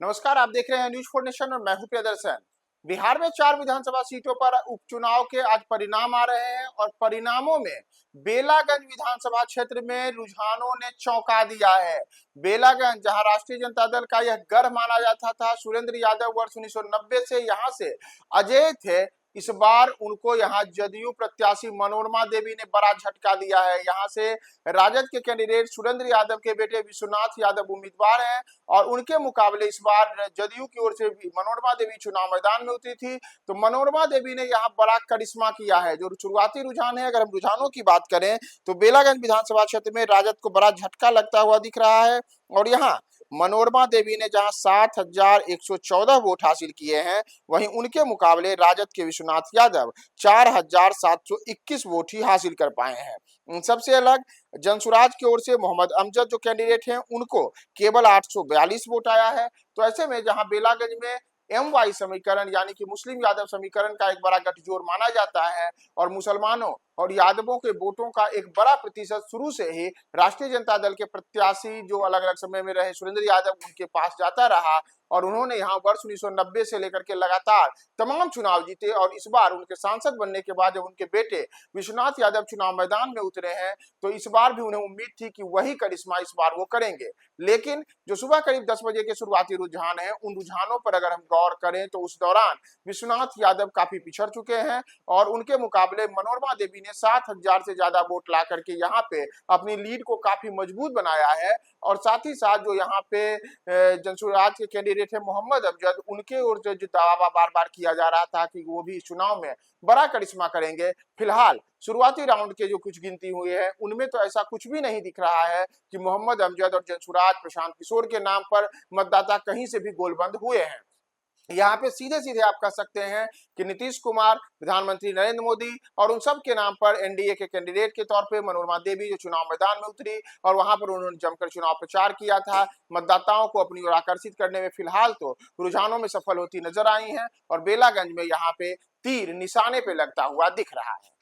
नमस्कार, आप देख रहे हैं न्यूज 4 नेशन और मैं हूं प्रियदर्शन। बिहार में 4 विधानसभा सीटों पर उपचुनाव के आज परिणाम आ रहे हैं और परिणामों में बेलागंज विधानसभा क्षेत्र में रुझानों ने चौंका दिया है। बेलागंज, जहां राष्ट्रीय जनता दल का यह गढ़ माना जाता था, सुरेंद्र यादव वर्ष 1990 से यहां से अजय थे। इस बार उनको यहां जदयू प्रत्याशी मनोरमा देवी ने बड़ा झटका दिया है। यहां से राजद के कैंडिडेट सुरेंद्र यादव के बेटे विश्वनाथ यादव उम्मीदवार हैं और उनके मुकाबले इस बार जदयू की ओर से भी मनोरमा देवी चुनाव मैदान में उतरी थी। तो मनोरमा देवी ने यहाँ बड़ा करिश्मा किया है। जो शुरुआती रुझान है, अगर हम रुझानों की बात करें तो बेलागंज विधानसभा क्षेत्र में राजद को बड़ा झटका लगता हुआ दिख रहा है और यहाँ मनोरमा देवी ने जहां 7,114 वोट हासिल किए हैं, वहीं उनके मुकाबले राजद के विश्वनाथ यादव 4,721 वोट ही हासिल कर पाए हैं। सबसे अलग जनसुराज की ओर से मोहम्मद अमजद जो कैंडिडेट हैं, उनको केवल 842 वोट आया है। तो ऐसे में जहां बेलागंज में MY समीकरण यानी कि मुस्लिम यादव समीकरण का एक बड़ा गठजोड़ माना जाता है और मुसलमानों और यादवों के वोटों का एक बड़ा प्रतिशत शुरू से ही राष्ट्रीय जनता दल के प्रत्याशी जो अलग अलग समय में रहे सुरेंद्र यादव उनके पास जाता रहा और उन्होंने यहाँ वर्ष 1990 से लेकर के लगातार तमाम चुनाव जीते और इस बार उनके सांसद बनने के बाद जब उनके बेटे विश्वनाथ यादव चुनाव मैदान में उतरे हैं तो इस बार भी उन्हें उम्मीद थी कि वही करिश्मा इस बार वो करेंगे। लेकिन जो सुबह करीब 10 बजे के शुरुआती रुझान है, उन रुझानों पर अगर हम गौर करें तो उस दौरान विश्वनाथ यादव काफी पिछड़ चुके हैं और उनके मुकाबले मनोरमा देवी ने 7,000 से ज्यादा वोट ला करके यहाँ पे अपनी लीड को काफी मजबूत बनाया है। और साथ ही साथ जो यहाँ पे जनसुराज के कैंडिडेट है मोहम्मद अमजद, उनके ओर से जो दावा बार बार किया जा रहा था कि वो भी चुनाव में बड़ा करिश्मा करेंगे, फिलहाल शुरुआती राउंड के जो कुछ गिनती हुई है उनमें तो ऐसा कुछ भी नहीं दिख रहा है कि मोहम्मद अमजद और जनसुराज प्रशांत किशोर के नाम पर मतदाता कहीं से भी गोलबंद हुए हैं। यहाँ पे सीधे सीधे आप कह सकते हैं कि नीतीश कुमार, प्रधानमंत्री नरेंद्र मोदी और उन सब के नाम पर एनडीए के कैंडिडेट के तौर पे मनोरमा देवी जो चुनाव मैदान में उतरी और वहां पर उन्होंने जमकर चुनाव प्रचार किया था, मतदाताओं को अपनी ओर आकर्षित करने में फिलहाल तो रुझानों में सफल होती नजर आई हैं और बेलागंज में यहाँ पे तीर निशाने पे लगता हुआ दिख रहा है।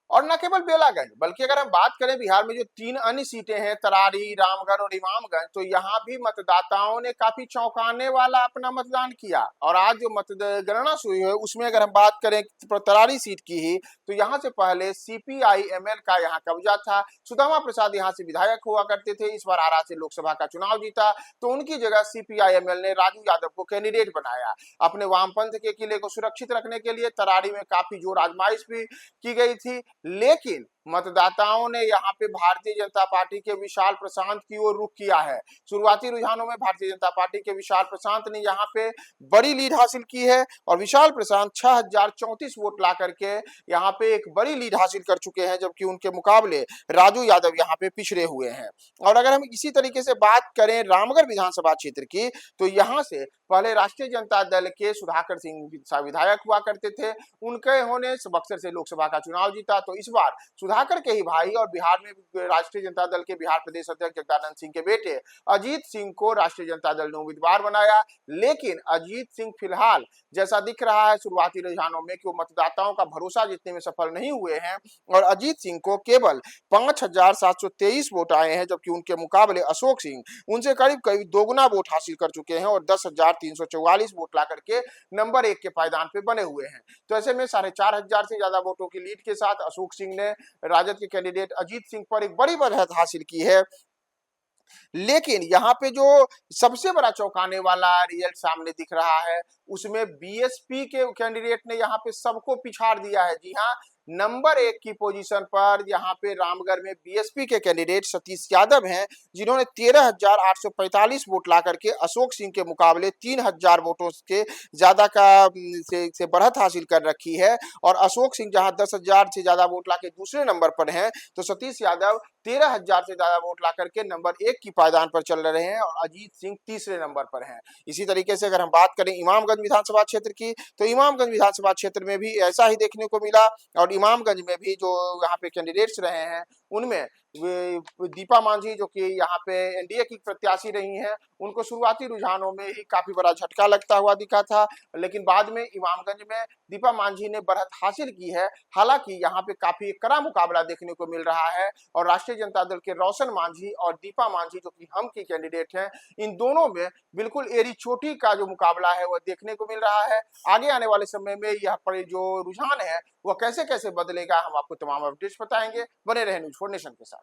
और न केवल बेलागंज, बल्कि अगर हम बात करें बिहार में जो 3 अन्य सीटें हैं, तरारी, रामगढ़ और इमामगंज, तो यहाँ भी मतदाताओं ने काफी चौंकाने वाला अपना मतदान किया। और आज जो मतगणना हुई है उसमें अगर हम बात करें तरारी सीट की ही, तो यहाँ से पहले CPI-ML का यहाँ कब्जा था। सुदामा प्रसाद यहाँ से विधायक हुआ करते थे, इस बार आरा से लोकसभा का चुनाव जीता तो उनकी जगह CPI-ML ने राजू यादव को कैंडिडेट बनाया। अपने वामपंथ के किले को सुरक्षित रखने के लिए तरारी में काफी जोर आजमाइश भी की गई थी, लेकिन मतदाताओं ने यहाँ पे भारतीय जनता पार्टी के विशाल प्रशांत की ओर रुख किया है। शुरुआती रुझानों में भारतीय जनता पार्टी के विशाल प्रशांत ने यहाँ पे बड़ी लीड हासिल की है और विशाल प्रशांत 6,034 वोट ला करके यहाँ पे एक बड़ी लीड हासिल कर चुके हैं, जबकि उनके मुकाबले राजू यादव यहाँ पे पिछड़े हुए हैं। और अगर हम इसी तरीके से बात करें रामगढ़ विधानसभा क्षेत्र की, तो यहाँ से पहले राष्ट्रीय जनता दल के सुधाकर सिंह विधायक हुआ करते थे, उनके होने बक्सर से लोकसभा का चुनाव जीता। तो इस बार सुधाकर के ही भाई और बिहार में राष्ट्रीय जनता दल के बिहार प्रदेश अध्यक्ष जगदानंद सिंह के बेटे अजीत सिंह को राष्ट्रीय जनता दल ने उम्मीदवार बनाया। लेकिन अजीत सिंह फिलहाल जैसा दिख रहा है शुरुआती रुझानों में कि वो मतदाताओं का भरोसा जीतने में सफल नहीं हुए हैं और अजीत सिंह को केवल 5,723 वोट आए हैं, जबकि उनके मुकाबले अशोक सिंह उनसे करीब करीब दोगुना वोट हासिल कर चुके हैं और 10,344 वोट ला करके नंबर 1 के पायदान पे बने हुए हैं। तो ऐसे में 4,500 से ज्यादा वोटों की लीड के साथ अशोक सिंह ने राजद के कैंडिडेट अजीत सिंह पर एक बड़ी बढ़त हासिल की है। लेकिन यहाँ पे जो सबसे बड़ा चौंकाने वाला रिजल्ट सामने दिख रहा है उसमें बीएसपी के कैंडिडेट ने यहाँ पे सबको पिछाड़ दिया है। जी हाँ, नंबर 1 की पोजीशन पर यहाँ पे रामगढ़ में बीएसपी के कैंडिडेट सतीश यादव हैं, जिन्होंने 13,845 वोट ला करके अशोक सिंह के मुकाबले 3,000 वोटों के ज्यादा का से बढ़त हासिल कर रखी है। और अशोक सिंह जहां 10,000 से ज्यादा वोट ला के दूसरे नंबर पर हैं, तो सतीश यादव 13,000 से ज्यादा वोट ला करके नंबर 1 की पायदान पर चल रहे हैं और अजीत सिंह तीसरे नंबर पर हैं। इसी तरीके से अगर हम बात करें इमामगंज विधानसभा क्षेत्र की, तो इमामगंज विधानसभा क्षेत्र में भी ऐसा ही देखने को मिला और इमामगंज में भी जो यहाँ पे कैंडिडेट्स रहे हैं उनमें दीपा मांझी जो कि यहाँ पे एनडीए की प्रत्याशी रही हैं, उनको शुरुआती रुझानों में ही काफी बड़ा झटका लगता हुआ दिखा था, लेकिन बाद में इमामगंज में दीपा मांझी ने बढ़त हासिल की है। हालांकि यहाँ पे काफी कड़ा मुकाबला देखने को मिल रहा है और राष्ट्रीय जनता दल के रोशन मांझी और दीपा मांझी जो कि हम की कैंडिडेट हैं, इन दोनों में बिल्कुल एड़ी चोटी का जो मुकाबला है वह देखने को मिल रहा है। आगे आने वाले समय में यह पर जो रुझान है वह कैसे कैसे बदलेगा, हम आपको तमाम अपडेट्स बताएंगे। बने रहे न्यूज़4 नेशन के साथ।